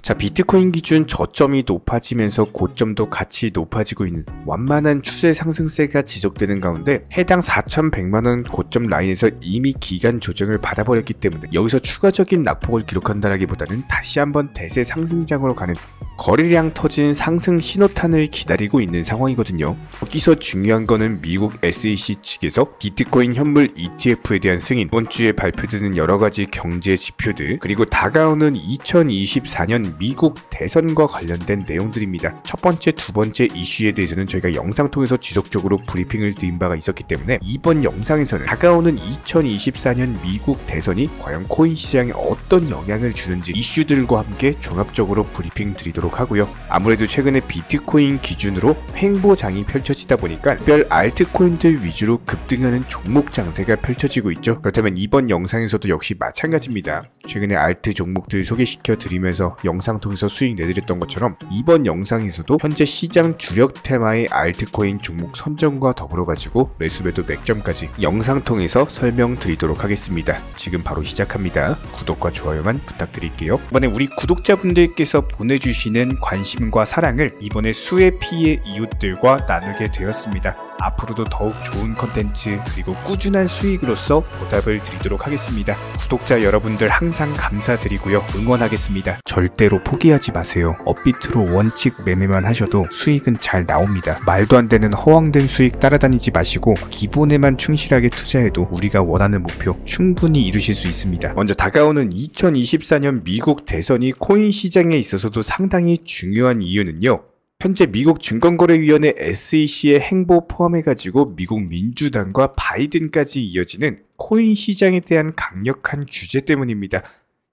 자, 비트코인 기준 저점이 높아지면서 고점도 같이 높아지고 있는 완만한 추세 상승세가 지속되는 가운데 해당 4,100만원 고점 라인에서 이미 기간 조정을 받아버렸기 때문에 여기서 추가적인 낙폭을 기록한다라기보다는 다시 한번 대세 상승장으로 가는 거래량 터진 상승 신호탄을 기다리고 있는 상황이거든요. 여기서 중요한 거는 미국 SEC 측에서 비트코인 현물 ETF에 대한 승인, 이번 주에 발표되는 여러가지 경제 지표들, 그리고 다가오는 2024년 미국 대선과 관련된 내용들입니다. 첫 번째, 두 번째 이슈에 대해서는 저희가 영상 통해서 지속적으로 브리핑을 드린 바가 있었기 때문에 이번 영상에서는 다가오는 2024년 미국 대선이 과연 코인 시장에 어떤 영향을 주는지 이슈들과 함께 종합적으로 브리핑 드리도록 하고요. 아무래도 최근에 비트코인 기준으로 횡보장이 펼쳐지다 보니까 별 알트코인들 위주로 급등하는 종목 장세가 펼쳐지고 있죠. 그렇다면 이번 영상에서도 역시 마찬가지입니다. 최근에 알트 종목들 소개시켜 드리면서 영상 통해서 수익 내드렸던 것처럼 이번 영상에서도 현재 시장 주력 테마의 알트코인 종목 선정과 더불어 가지고 매수매도 맥점까지 영상 통해서 설명드리도록 하겠습니다. 지금 바로 시작합니다. 구독과 좋아요만 부탁드릴게요. 이번에 우리 구독자분들께서 보내주시는 관심과 사랑을 이번에 수의 피의 이웃들과 나누게 되었습니다. 앞으로도 더욱 좋은 컨텐츠 그리고 꾸준한 수익으로서 보답을 드리도록 하겠습니다. 구독자 여러분들 항상 감사드리고요. 응원하겠습니다. 절대로 포기하지 마세요. 업비트로 원칙 매매만 하셔도 수익은 잘 나옵니다. 말도 안 되는 허황된 수익 따라다니지 마시고 기본에만 충실하게 투자해도 우리가 원하는 목표 충분히 이루실 수 있습니다. 먼저 다가오는 2024년 미국 대선이 코인 시장에 있어서도 상당히 중요한 이유는요. 현재 미국 증권거래위원회 SEC의 행보 포함해가지고 미국 민주당과 바이든까지 이어지는 코인 시장에 대한 강력한 규제 때문입니다.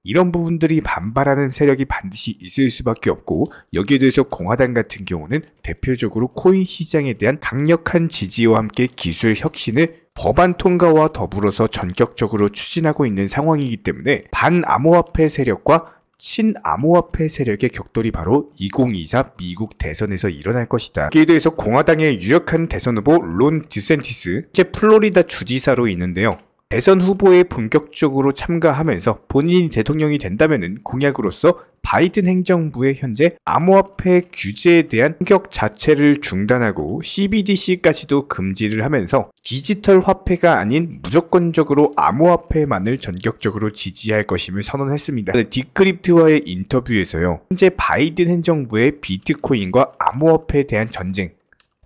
이런 부분들이 반발하는 세력이 반드시 있을 수밖에 없고 여기에 대해서 공화당 같은 경우는 대표적으로 코인 시장에 대한 강력한 지지와 함께 기술 혁신을 법안 통과와 더불어서 전격적으로 추진하고 있는 상황이기 때문에 반암호화폐 세력과 친암호화폐 세력의 격돌이 바로 2024 미국 대선에서 일어날 것이다. 여기에 대해서 공화당의 유력한 대선 후보 론 디센티스, 현재 플로리다 주지사로 있는데요. 대선 후보에 본격적으로 참가하면서 본인이 대통령이 된다면 공약으로서 바이든 행정부의 현재 암호화폐 규제에 대한 공격 자체를 중단하고 CBDC까지도 금지를 하면서 디지털 화폐가 아닌 무조건적으로 암호화폐만을 전격적으로 지지할 것임을 선언했습니다. 디크립트와의 인터뷰에서요. 현재 바이든 행정부의 비트코인과 암호화폐에 대한 전쟁,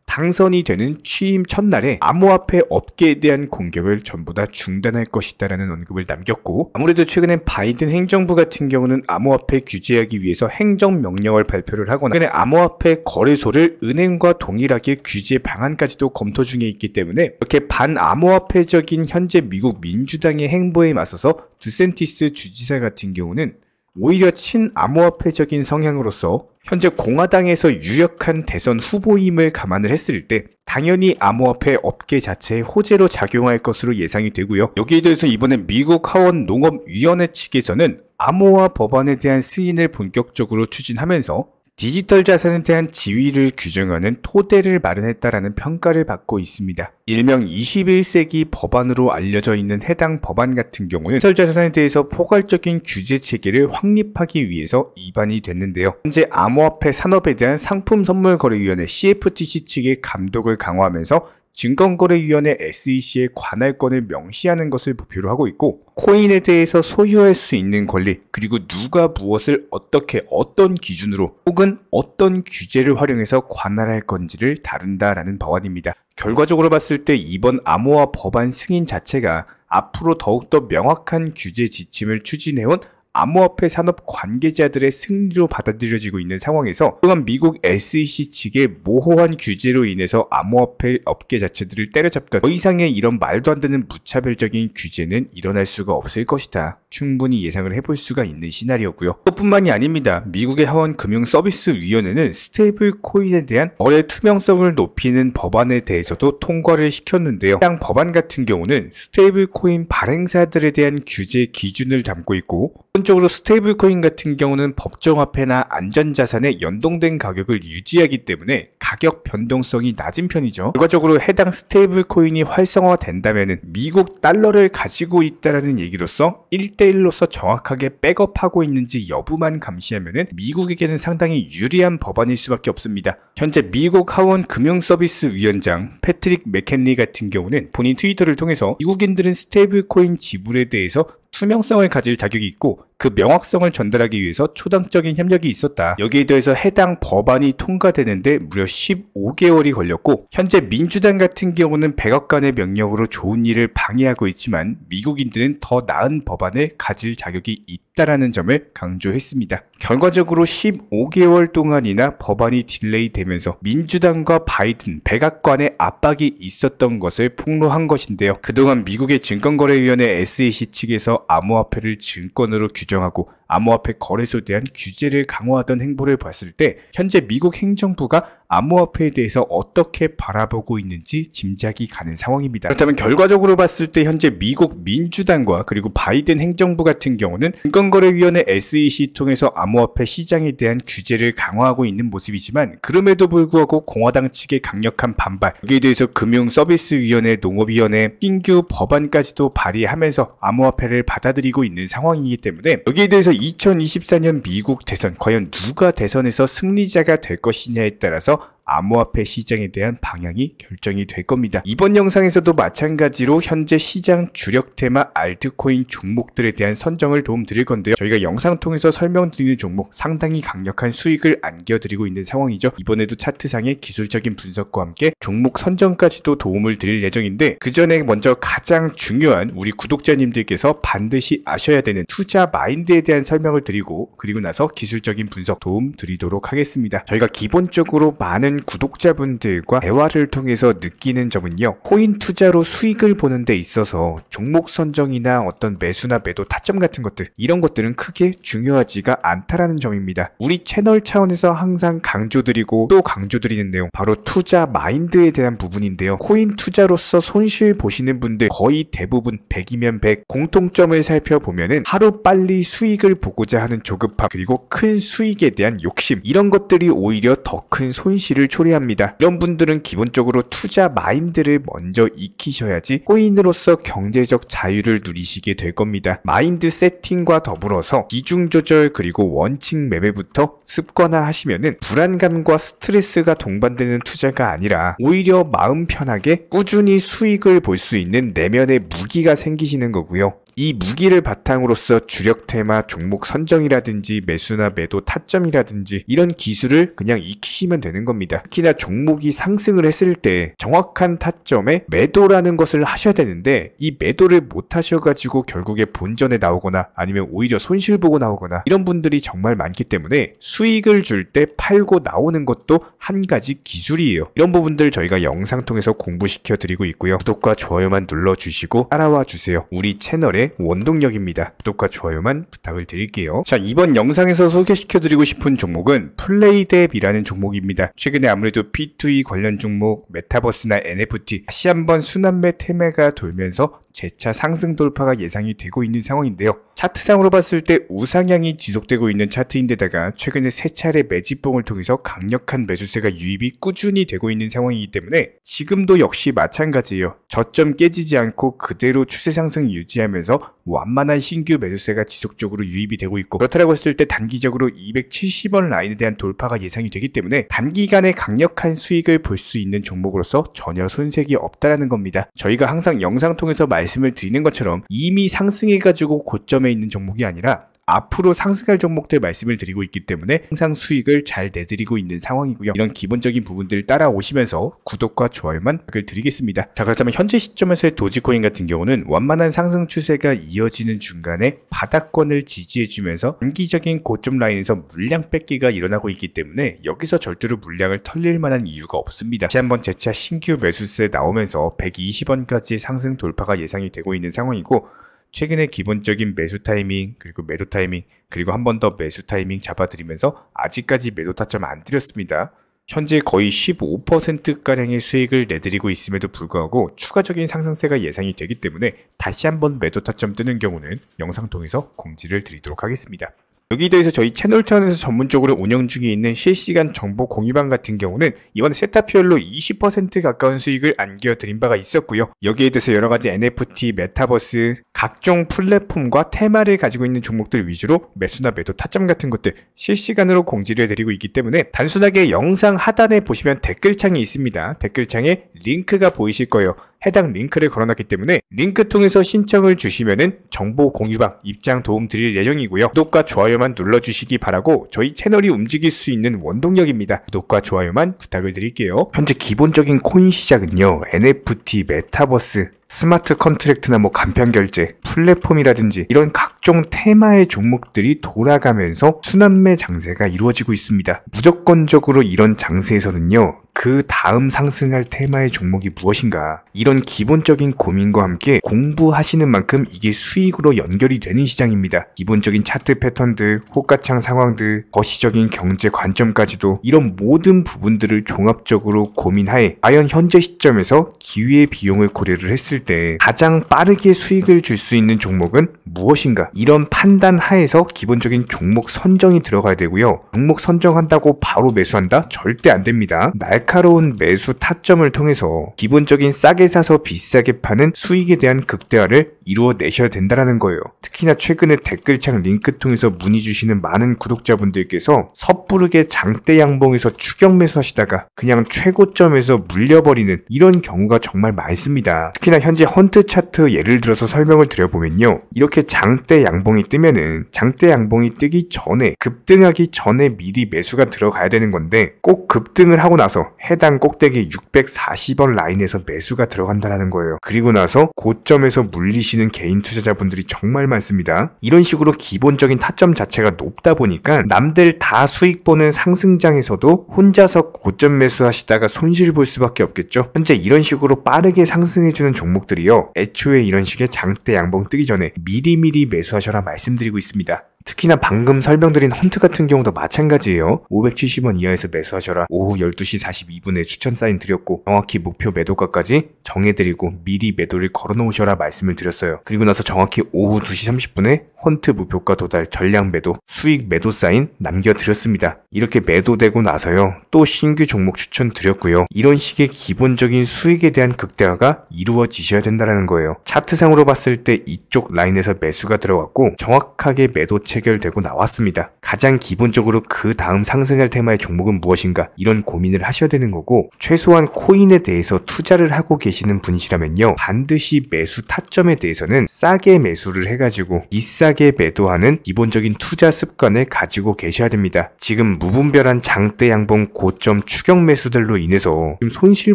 당선이 되는 취임 첫날에 암호화폐 업계에 대한 공격을 전부 다 중단할 것이다 라는 언급을 남겼고, 아무래도 최근에 바이든 행정부 같은 경우는 암호화폐 규제하기 위해서 행정명령을 발표를 하거나 최근에 암호화폐 거래소를 은행과 동일하게 규제 방안까지도 검토 중에 있기 때문에 이렇게 반암호화폐적인 현재 미국 민주당의 행보에 맞서서 드센티스 주지사 같은 경우는 오히려 친암호화폐적인 성향으로서 현재 공화당에서 유력한 대선 후보임을 감안을 했을 때 당연히 암호화폐 업계 자체에 호재로 작용할 것으로 예상이 되고요. 여기에 대해서 이번에 미국 하원 농업위원회 측에서는 암호화 법안에 대한 승인을 본격적으로 추진하면서 디지털 자산에 대한 지위를 규정하는 토대를 마련했다라는 평가를 받고 있습니다. 일명 21세기 법안으로 알려져 있는 해당 법안 같은 경우는 디지털 자산에 대해서 포괄적인 규제 체계를 확립하기 위해서 입안이 됐는데요. 현재 암호화폐 산업에 대한 상품선물거래위원회 CFTC 측의 감독을 강화하면서 증권거래위원회 SEC의 관할권을 명시하는 것을 목표로 하고 있고, 코인에 대해서 소유할 수 있는 권리, 그리고 누가 무엇을 어떻게 어떤 기준으로 혹은 어떤 규제를 활용해서 관할할 건지를 다룬다라는 법안입니다. 결과적으로 봤을 때 이번 암호화 법안 승인 자체가 앞으로 더욱더 명확한 규제 지침을 추진해온 암호화폐 산업 관계자들의 승리로 받아들여지고 있는 상황에서 또한 미국 SEC 측의 모호한 규제로 인해서 암호화폐 업계 자체들을 때려잡던 더 이상의 이런 말도 안 되는 무차별적인 규제는 일어날 수가 없을 것이다. 충분히 예상을 해볼 수가 있는 시나리오고요. 그뿐만이 아닙니다. 미국의 하원 금융서비스위원회는 스테이블 코인에 대한 거래 투명성을 높이는 법안에 대해서도 통과를 시켰는데요. 해당 법안 같은 경우는 스테이블 코인 발행사들에 대한 규제 기준을 담고 있고, 기본적으로 스테이블 코인 같은 경우는 법정화폐나 안전자산에 연동된 가격을 유지하기 때문에 가격 변동성이 낮은 편이죠. 결과적으로 해당 스테이블 코인이 활성화된다면 미국 달러를 가지고 있다라는 얘기로서 1대 1대1로서 정확하게 백업하고 있는지 여부만 감시하면 미국에게는 상당히 유리한 법안일 수밖에 없습니다. 현재 미국 하원 금융서비스위원장 패트릭 맥켄리 같은 경우는 본인 트위터를 통해서 미국인들은 스테이블코인 지불에 대해서 투명성을 가질 자격이 있고 그 명확성을 전달하기 위해서 초당적인 협력이 있었다. 여기에 대해서 해당 법안이 통과되는데 무려 15개월이 걸렸고 현재 민주당 같은 경우는 백악관의 명령으로 좋은 일을 방해하고 있지만 미국인들은 더 나은 법안을 가질 자격이 있다라는 점을 강조했습니다. 결과적으로 15개월 동안이나 법안이 딜레이 되면서 민주당과 바이든, 백악관의 압박이 있었던 것을 폭로한 것인데요. 그동안 미국의 증권거래위원회 SEC 측에서 암호화폐를 증권으로 규정하고 암호화폐 거래소에 대한 규제를 강화하던 행보를 봤을 때 현재 미국 행정부가 암호화폐에 대해서 어떻게 바라보고 있는지 짐작이 가는 상황입니다. 그렇다면 결과적으로 봤을 때 현재 미국 민주당과 그리고 바이든 행정부 같은 경우는 증권거래위원회 SEC 통해서 암호화폐 시장에 대한 규제를 강화하고 있는 모습이지만 그럼에도 불구하고 공화당 측의 강력한 반발, 여기에 대해서 금융서비스위원회, 농업위원회, 신규 법안까지도 발의하면서 암호화폐를 받아들이고 있는 상황이기 때문에 여기에 대해서 2024년 미국 대선, 과연 누가 대선에서 승리자가 될 것이냐에 따라서 암호화폐 시장에 대한 방향이 결정이 될 겁니다. 이번 영상에서도 마찬가지로 현재 시장 주력 테마 알트코인 종목들에 대한 선정을 도움드릴 건데요. 저희가 영상 통해서 설명드리는 종목 상당히 강력한 수익을 안겨드리고 있는 상황이죠. 이번에도 차트상의 기술적인 분석과 함께 종목 선정까지도 도움을 드릴 예정인데 그 전에 먼저 가장 중요한 우리 구독자님들께서 반드시 아셔야 되는 투자 마인드에 대한 설명을 드리고 그리고 나서 기술적인 분석 도움 드리도록 하겠습니다. 저희가 기본적으로 많은 구독자분들과 대화를 통해서 느끼는 점은요, 코인 투자로 수익을 보는 데 있어서 종목 선정이나 어떤 매수나 매도 타점 같은 것들, 이런 것들은 크게 중요하지가 않다라는 점입니다. 우리 채널 차원에서 항상 강조드리고 또 강조드리는 내용, 바로 투자 마인드에 대한 부분인데요. 코인 투자로서 손실 보시는 분들 거의 대부분 100이면 100, 공통점을 살펴보면은 하루 빨리 수익을 보고자 하는 조급함, 그리고 큰 수익에 대한 욕심, 이런 것들이 오히려 더 큰 손실을 초래합니다. 이런 분들은 기본적으로 투자 마인드를 먼저 익히셔야지 코인으로서 경제적 자유를 누리시게 될 겁니다. 마인드 세팅과 더불어서 비중 조절 그리고 원칙 매매부터 습관화하시면은 불안감과 스트레스가 동반되는 투자가 아니라 오히려 마음 편하게 꾸준히 수익을 볼 수 있는 내면의 무기가 생기시는 거고요. 이 무기를 바탕으로서 주력 테마 종목 선정이라든지 매수나 매도 타점이라든지 이런 기술을 그냥 익히시면 되는 겁니다. 특히나 종목이 상승을 했을 때 정확한 타점에 매도라는 것을 하셔야 되는데 이 매도를 못 하셔가지고 결국에 본전에 나오거나 아니면 오히려 손실 보고 나오거나 이런 분들이 정말 많기 때문에 수익을 줄 때 팔고 나오는 것도 한 가지 기술이에요. 이런 부분들 저희가 영상 통해서 공부시켜 드리고 있고요. 구독과 좋아요만 눌러주시고 따라와 주세요. 우리 채널의 원동력입니다. 구독과 좋아요만 부탁을 드릴게요. 자, 이번 영상에서 소개시켜드리고 싶은 종목은 플레이뎁이라는 종목입니다. 최근에 아무래도 P2E 관련 종목, 메타버스나 NFT 다시 한번 순환매 테마가 돌면서 재차 상승 돌파가 예상이 되고 있는 상황인데요. 차트상으로 봤을 때 우상향이 지속되고 있는 차트인데다가 최근에 세 차례 매집봉을 통해서 강력한 매수세가 유입이 꾸준히 되고 있는 상황이기 때문에 지금도 역시 마찬가지예요. 저점 깨지지 않고 그대로 추세 상승 유지하면서 완만한 신규 매수세가 지속적으로 유입이 되고 있고, 그렇다고 했을 때 단기적으로 270원 라인에 대한 돌파가 예상이 되기 때문에 단기간에 강력한 수익을 볼 수 있는 종목으로서 전혀 손색이 없다라는 겁니다. 저희가 항상 영상 통해서 말씀을 드리는 것처럼 이미 상승해가지고 고점에 있는 종목이 아니라 앞으로 상승할 종목들 말씀을 드리고 있기 때문에 항상 수익을 잘 내드리고 있는 상황이고요. 이런 기본적인 부분들 따라오시면서 구독과 좋아요만 부탁드리겠습니다. 자, 그렇다면 현재 시점에서의 도지코인 같은 경우는 완만한 상승 추세가 이어지는 중간에 바닥권을 지지해주면서 단기적인 고점 라인에서 물량 뺏기가 일어나고 있기 때문에 여기서 절대로 물량을 털릴 만한 이유가 없습니다. 다시 한번 재차 신규 매수세 나오면서 120원까지 상승 돌파가 예상이 되고 있는 상황이고, 최근에 기본적인 매수 타이밍, 그리고 매도 타이밍, 그리고 한 번 더 매수 타이밍 잡아드리면서 아직까지 매도 타점 안 드렸습니다. 현재 거의 15%가량의 수익을 내드리고 있음에도 불구하고 추가적인 상승세가 예상이 되기 때문에 다시 한번 매도 타점 뜨는 경우는 영상 통해서 공지를 드리도록 하겠습니다. 여기에 대해서 저희 채널 차원에서 전문적으로 운영 중에 있는 실시간 정보 공유방 같은 경우는 이번에 세타피얼로 20% 가까운 수익을 안겨드린 바가 있었고요. 여기에 대해서 여러가지 NFT, 메타버스, 각종 플랫폼과 테마를 가지고 있는 종목들 위주로 매수나 매도 타점 같은 것들 실시간으로 공지를 해드리고 있기 때문에 단순하게 영상 하단에 보시면 댓글창이 있습니다. 댓글창에 링크가 보이실 거예요. 해당 링크를 걸어놨기 때문에 링크 통해서 신청을 주시면은 정보 공유방 입장 도움 드릴 예정이고요. 구독과 좋아요만 눌러주시기 바라고 저희 채널이 움직일 수 있는 원동력입니다. 구독과 좋아요만 부탁을 드릴게요. 현재 기본적인 코인 시장은요, NFT, 메타버스, 스마트 컨트랙트나 간편결제, 플랫폼이라든지 이런 각종 테마의 종목들이 돌아가면서 순환매 장세가 이루어지고 있습니다. 무조건적으로 이런 장세에서는요, 그 다음 상승할 테마의 종목이 무엇인가, 이런 기본적인 고민과 함께 공부하시는 만큼 이게 수익으로 연결이 되는 시장입니다. 기본적인 차트 패턴들, 호가창 상황들, 거시적인 경제 관점까지도 이런 모든 부분들을 종합적으로 고민하에 과연 현재 시점에서 기회의 비용을 고려를 했을 때 가장 빠르게 수익을 줄 수 있는 종목은 무엇인가, 이런 판단 하에서 기본적인 종목 선정이 들어가야 되고요. 종목 선정한다고 바로 매수한다? 절대 안 됩니다. 날카로운 매수 타점을 통해서 기본적인 싸게 사서 비싸게 파는 수익에 대한 극대화를 이루어내셔야 된다는 거예요. 특히나 최근에 댓글창 링크 통해서 문의 주시는 많은 구독자분들께서 섣부르게 장대 양봉에서 추격 매수하시다가 그냥 최고점에서 물려버리는 이런 경우가 정말 많습니다. 특히나 현재 헌트 차트 예를 들어서 설명을 드려보면요, 이렇게 장대 양봉이 뜨면은 장대 양봉이 뜨기 전에, 급등하기 전에 미리 매수가 들어가야 되는 건데, 꼭 급등을 하고 나서 해당 꼭대기 640원 라인에서 매수가 들어간다는 거예요. 그리고 나서 고점에서 물리시는 개인 투자자분들이 정말 많습니다. 이런 식으로 기본적인 타점 자체가 높다 보니까 남들 다 수익 보는 상승장에서도 혼자서 고점 매수하시다가 손실 볼 수밖에 없겠죠. 현재 이런 식으로 빠르게 상승해주는 종목들이요, 애초에 이런 식의 장대 양봉 뜨기 전에 미리미리 매수하셔라 말씀드리고 있습니다. 특히나 방금 설명드린 헌트 같은 경우도 마찬가지예요. 570원 이하에서 매수하셔라. 오후 12시 42분에 추천 사인 드렸고 정확히 목표 매도가까지 정해드리고 미리 매도를 걸어놓으셔라 말씀을 드렸어요. 그리고 나서 정확히 오후 2시 30분에 헌트 목표가 도달 전량 매도 수익 매도 사인 남겨드렸습니다. 이렇게 매도되고 나서요, 또 신규 종목 추천 드렸고요. 이런 식의 기본적인 수익에 대한 극대화가 이루어지셔야 된다는 거예요. 차트상으로 봤을 때 이쪽 라인에서 매수가 들어갔고 정확하게 매도 체결되고 나왔습니다. 가장 기본적으로 그 다음 상승할 테마의 종목은 무엇인가, 이런 고민을 하셔야 되는 거고, 최소한 코인에 대해서 투자를 하고 계시는 분이시라면요, 반드시 매수 타점에 대해서는 싸게 매수를 해가지고 비싸게 매도하는 기본적인 투자 습관을 가지고 계셔야 됩니다. 지금 무분별한 장대 양봉 고점 추격 매수들로 인해서 지금 손실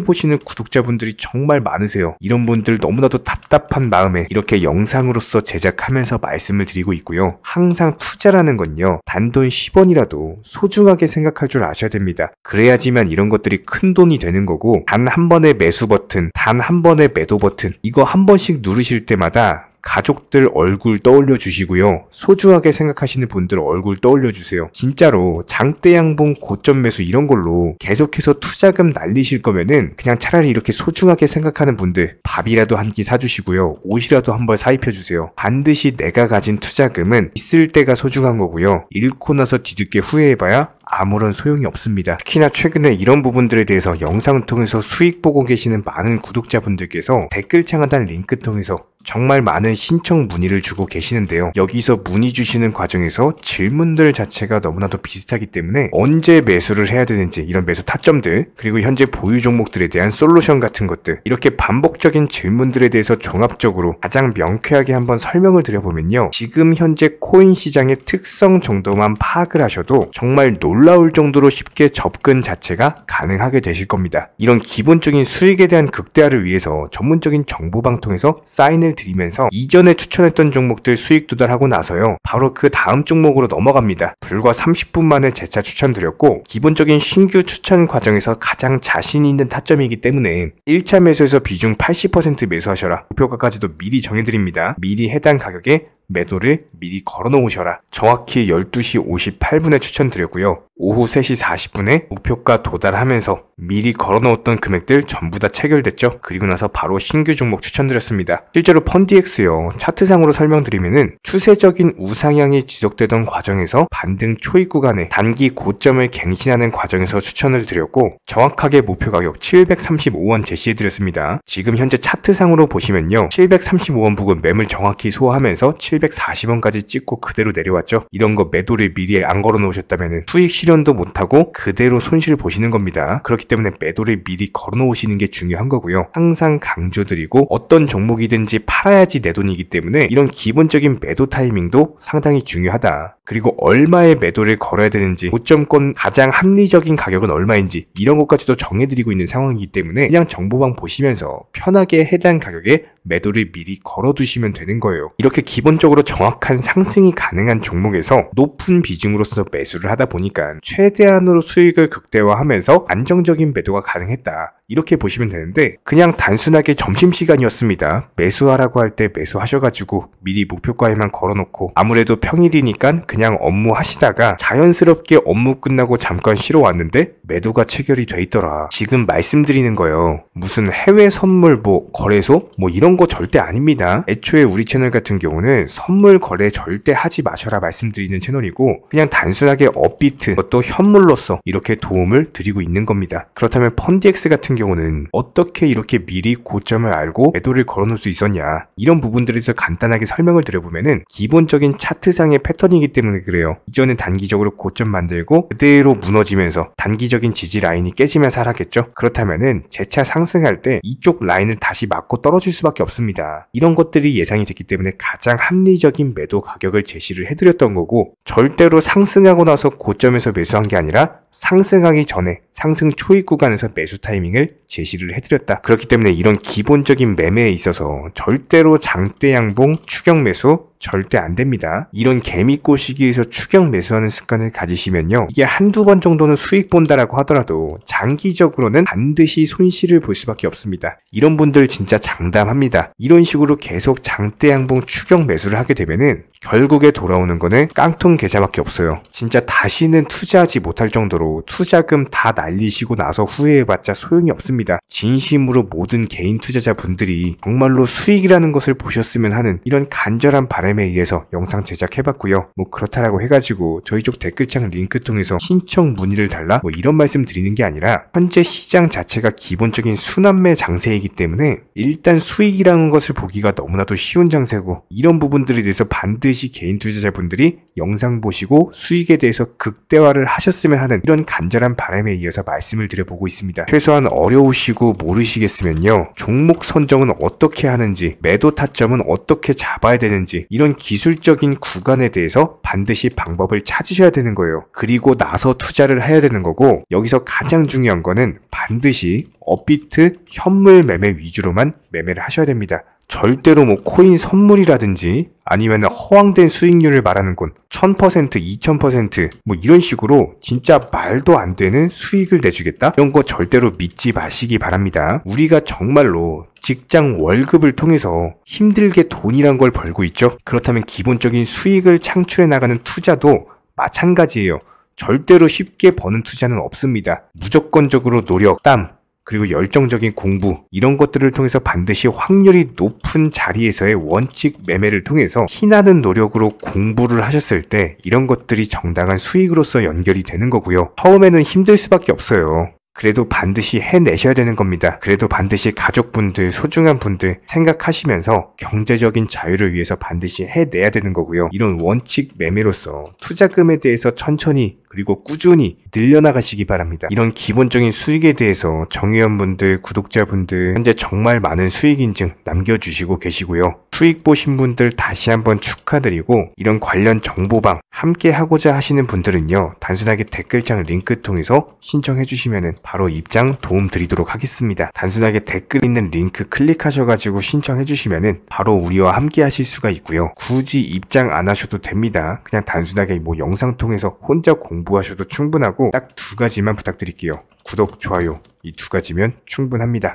보시는 구독자분들이 정말 많으세요. 이런 분들 너무나도 답답한 마음에 이렇게 영상으로서 제작하면서 말씀을 드리고 있고요. 항상 투자라는 건요, 단돈 10원이라도 소중하게 생각할 줄 아셔야 됩니다. 그래야지만 이런 것들이 큰 돈이 되는 거고, 단 한 번의 매수 버튼, 단 한 번의 매도 버튼, 이거 한 번씩 누르실 때마다 가족들 얼굴 떠올려 주시고요, 소중하게 생각하시는 분들 얼굴 떠올려 주세요. 진짜로 장대 양봉 고점 매수 이런 걸로 계속해서 투자금 날리실 거면은 그냥 차라리 이렇게 소중하게 생각하는 분들 밥이라도 한 끼 사주시고요, 옷이라도 한 벌 사입혀 주세요. 반드시 내가 가진 투자금은 있을 때가 소중한 거고요, 잃고 나서 뒤늦게 후회해봐야 아무런 소용이 없습니다. 특히나 최근에 이런 부분들에 대해서 영상을 통해서 수익 보고 계시는 많은 구독자분들께서 댓글창 하단 링크 통해서 정말 많은 신청 문의를 주고 계시는데요. 여기서 문의 주시는 과정에서 질문들 자체가 너무나도 비슷하기 때문에 언제 매수를 해야 되는지, 이런 매수 타점들, 그리고 현재 보유 종목들에 대한 솔루션 같은 것들, 이렇게 반복적인 질문들에 대해서 종합적으로 가장 명쾌하게 한번 설명을 드려보면요, 지금 현재 코인 시장의 특성 정도만 파악을 하셔도 정말 놀라울 정도로 쉽게 접근 자체가 가능하게 되실 겁니다. 이런 기본적인 수익에 대한 극대화를 위해서 전문적인 정보방통에서 사인을 드리면서 이전에 추천했던 종목들 수익 도달하고 나서요, 바로 그 다음 종목으로 넘어갑니다. 불과 30분 만에 재차 추천드렸고, 기본적인 신규 추천 과정에서 가장 자신 있는 타점이기 때문에 1차 매수에서 비중 80% 매수하셔라 목표가까지도 미리 정해드립니다. 미리 해당 가격에 매도를 미리 걸어 놓으셔라. 정확히 12시 58분에 추천드렸고요. 오후 3시 40분에 목표가 도달하면서 미리 걸어놓았던 금액들 전부 다 체결됐죠. 그리고 나서 바로 신규 종목 추천드렸습니다. 실제로 펀디엑스요, 차트상으로 설명드리면은 추세적인 우상향이 지속되던 과정에서 반등 초입 구간에 단기 고점을 갱신하는 과정에서 추천을 드렸고, 정확하게 목표 가격 735원 제시해드렸습니다. 지금 현재 차트상으로 보시면요, 735원 부근 매물 정확히 소화하면서 740원까지 찍고 그대로 내려왔죠. 이런 거 매도를 미리 안 걸어 놓으셨다면 수익 실현도 못하고 그대로 손실을 보시는 겁니다. 그렇기 때문에 매도를 미리 걸어 놓으시는 게 중요한 거고요. 항상 강조드리고, 어떤 종목이든지 팔아야지 내 돈이기 때문에 이런 기본적인 매도 타이밍도 상당히 중요하다. 그리고 얼마의 매도를 걸어야 되는지, 고점권 가장 합리적인 가격은 얼마인지 이런 것까지도 정해드리고 있는 상황이기 때문에 그냥 정보방 보시면서 편하게 해당 가격에 매도를 미리 걸어두시면 되는 거예요. 이렇게 기본적으로 정확한 상승이 가능한 종목에서 높은 비중으로서 매수를 하다 보니까 최대한으로 수익을 극대화하면서 안정적인 매도가 가능했다. 이렇게 보시면 되는데, 그냥 단순하게 점심시간이었습니다. 매수하라고 할 때 매수하셔가지고 미리 목표가에만 걸어놓고 아무래도 평일이니까 그냥 업무 하시다가 자연스럽게 업무 끝나고 잠깐 쉬러 왔는데 매도가 체결이 돼 있더라. 지금 말씀드리는 거예요. 무슨 해외 선물 거래소 이런 거 절대 아닙니다. 애초에 우리 채널 같은 경우는 선물 거래 절대 하지 마셔라 말씀드리는 채널이고, 그냥 단순하게 업비트, 그것도 현물로서 이렇게 도움을 드리고 있는 겁니다. 그렇다면 펀디엑스 같은 경우는 어떻게 이렇게 미리 고점을 알고 매도를 걸어놓을 수 있었냐, 이런 부분들에 대해서 간단하게 설명을 드려보면은 기본적인 차트상의 패턴이기 때문에 그래요. 이전에 단기적으로 고점 만들고 그대로 무너지면서 단기적인 지지 라인이 깨지면서 하락했죠. 그렇다면은 재차 상승할 때 이쪽 라인을 다시 맞고 떨어질 수밖에 없습니다. 이런 것들이 예상이 됐기 때문에 가장 합리적인 매도 가격을 제시를 해드렸던 거고, 절대로 상승하고 나서 고점에서 매수한 게 아니라 상승하기 전에 상승 초입 구간에서 매수 타이밍을 제시를 해드렸다. 그렇기 때문에 이런 기본적인 매매에 있어서 절대로 장대 양봉 추격 매수 절대 안 됩니다. 이런 개미꼬 시기에서 추격 매수하는 습관을 가지시면요, 이게 한두 번 정도는 수익 본다라고 하더라도 장기적으로는 반드시 손실을 볼 수밖에 없습니다. 이런 분들 진짜 장담합니다. 이런 식으로 계속 장대 양봉 추격 매수를 하게 되면은 결국에 돌아오는 거는 깡통 계좌밖에 없어요. 진짜 다시는 투자하지 못할 정도로 투자금 다 날리시고 나서 후회해봤자 소용이 없습니다. 진심으로 모든 개인 투자자분들이 정말로 수익이라는 것을 보셨으면 하는 이런 간절한 바람에 의해서 영상 제작해봤고요. 그렇다라고 해가지고 저희 쪽 댓글창 링크 통해서 신청 문의를 달라 이런 말씀 드리는 게 아니라, 현재 시장 자체가 기본적인 순환매 장세이기 때문에 일단 수익이라는 것을 보기가 너무나도 쉬운 장세고, 이런 부분들에 대해서 반드시 개인 투자자분들이 영상 보시고 수익에 대해서 극대화를 하셨으면 하는 이런 간절한 바람에 의해서 말씀을 드려보고 있습니다. 최소한 어려우시고 모르시겠으면요, 종목 선정은 어떻게 하는지, 매도 타점은 어떻게 잡아야 되는지, 이런 기술적인 구간에 대해서 반드시 방법을 찾으셔야 되는 거예요. 그리고 나서 투자를 해야 되는 거고, 여기서 가장 중요한 거는 반드시 업비트 현물 매매 위주로만 매매를 하셔야 됩니다. 절대로 코인 선물이라든지 아니면 허황된 수익률을 말하는 건 1000%, 2000% 이런 식으로 진짜 말도 안 되는 수익을 내주겠다? 이런 거 절대로 믿지 마시기 바랍니다. 우리가 정말로 직장 월급을 통해서 힘들게 돈이란 걸 벌고 있죠. 그렇다면 기본적인 수익을 창출해 나가는 투자도 마찬가지예요. 절대로 쉽게 버는 투자는 없습니다. 무조건적으로 노력, 땀, 그리고 열정적인 공부, 이런 것들을 통해서 반드시 확률이 높은 자리에서의 원칙 매매를 통해서 피나는 노력으로 공부를 하셨을 때 이런 것들이 정당한 수익으로서 연결이 되는 거고요. 처음에는 힘들 수밖에 없어요. 그래도 반드시 해내셔야 되는 겁니다. 그래도 반드시 가족분들, 소중한 분들 생각하시면서 경제적인 자유를 위해서 반드시 해내야 되는 거고요. 이런 원칙 매매로서 투자금에 대해서 천천히 그리고 꾸준히 늘려나가시기 바랍니다. 이런 기본적인 수익에 대해서 정의원분들, 구독자분들 현재 정말 많은 수익 인증 남겨주시고 계시고요. 수익 보신 분들 다시 한번 축하드리고, 이런 관련 정보방 함께 하고자 하시는 분들은요, 단순하게 댓글창 링크 통해서 신청해 주시면 바로 입장 도움 드리도록 하겠습니다. 단순하게 댓글 있는 링크 클릭하셔가지고 신청해 주시면 바로 우리와 함께 하실 수가 있고요. 굳이 입장 안 하셔도 됩니다. 그냥 단순하게 영상 통해서 혼자 공부하셔도 충분하고 딱 두 가지만 부탁드릴게요. 구독, 좋아요, 이 두 가지면 충분합니다.